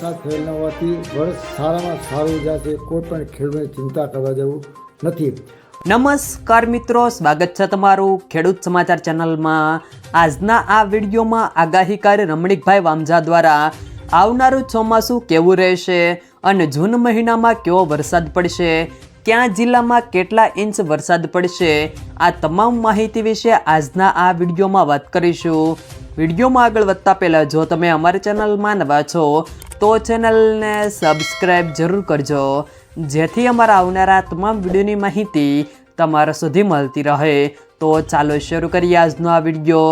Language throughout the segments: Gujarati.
વરસાદ થયેલ ન હોવાથી વર્ષ સારામાં સારું જશે, કોઈ પણ ખેડૂતને ચિંતા કરવા જેવું નથી. નમસ્કાર મિત્રો, સ્વાગત છે તમારું ખેડૂત સમાચાર ચેનલમાં. આજના આ વિડીયોમાં આગાહીકાર રમણીકભાઈ વામજા દ્વારા આવનારું ચોમાસું કેવું રહેશે અને જૂન મહિનામાં કેવો વરસાદ પડશે, કયા જિલ્લામાં કેટલા ઇંચ વરસાદ પડશે, આ તમામ માહિતી વિશે આજના આ વિડીયોમાં વાત કરીશું. વિડીયોમાં આગળ વધતા પહેલાં જો તમે અમારી ચેનલમાં નવા છો તો ચેનલને સબસ્ક્રાઈબ જરૂર કરજો, જેથી અમારા આવનારા તમામ વિડીયોની માહિતી તમારા સુધી મળતી રહે. તો ચાલો શરૂ કરીએ આજનો આ વિડીયો.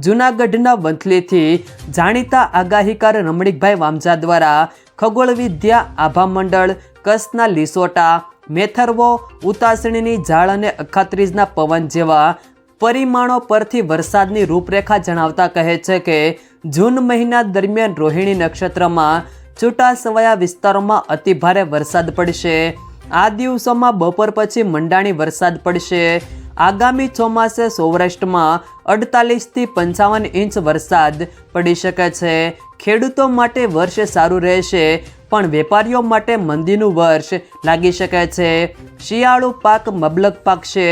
જૂનાગઢના વંથલીથી જાણીતા આગાહીકાર રમણીકભાઈ વામજા દ્વારા ખગોળ વિદ્યા આભા મંડળ, કચ્છના લીસોટા, મેથરવો, ઉતાસણીની ઝાડ અને અખાત્રીજના પવન જેવા પરિમાણો પરથી વરસાદની રૂપરેખા જણાવતા કહે છે કે જૂન મહિના દરમિયાન રોહિણી નક્ષત્રમાં છૂટાછવાયા વિસ્તારોમાં અતિભારે વરસાદ પડશે. આ દિવસોમાં બપોર પછી મંડાણી વરસાદ પડશે. આગામી ચોમાસે સૌરાષ્ટ્રમાં 48થી 55 ઇંચ વરસાદ પડી શકે છે. ખેડૂતો માટે વર્ષ સારું રહેશે, પણ વેપારીઓ માટે મંદીનું વર્ષ લાગી શકે છે. શિયાળુ પાક મબલક પાકશે.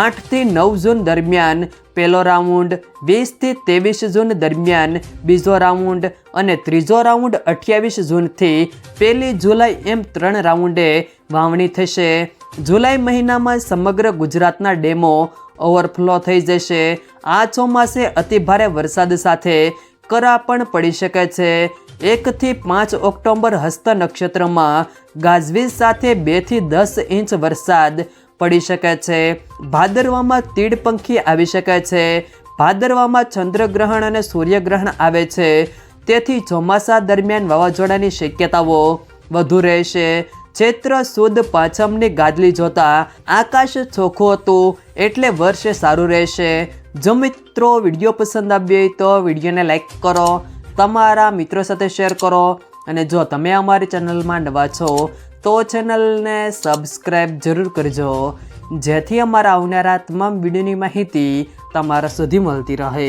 8થી 9 જૂન દરમિયાન પહેલો રાઉન્ડ, 20થી 23 જૂન દરમિયાન બીજો રાઉન્ડ અને ત્રીજો રાઉન્ડ 28 જૂનથી 1 જુલાઈ એમ 3 રાઉન્ડે વાવણી થશે. જુલાઈ મહિનામાં સમગ્ર ગુજરાતના ડેમો ઓવરફ્લો થઈ જશે. આ ચોમાસે અતિભારે વરસાદ સાથે કરા પણ પડી શકે છે. 1 થી 5 ઓક્ટોબર હસ્ત નક્ષત્રમાં ગાજવીજ સાથે 2 થી 10 ઇંચ વરસાદ પડી શકે છે. ભાદરવામાં તીડ પંખી આવી શકે છે. ભાદરવામાં ચંદ્રગ્રહણ અને સૂર્યગ્રહણ આવે છે, તેથી ચોમાસા દરમિયાન વાવાઝોડાની શક્યતાઓ વધુ રહેશે. ચૈત્ર સુદ પાંચમની ગાદલી જોતા આકાશ ચોખ્ખું હતું, એટલે વર્ષ સારું રહેશે. જો મિત્રો વિડીયો પસંદ આવ્યો હોય તો વિડીયોને લાઈક કરો, તમારા મિત્રો સાથે શેર કરો, અને જો તમે અમારી ચેનલમાં નવા છો તો ચેનલને સબસ્ક્રાઈબ જરૂર કરજો, જેથી અમારા આવનારા તમામ વિડીયોની માહિતી તમારા સુધી મળતી રહે.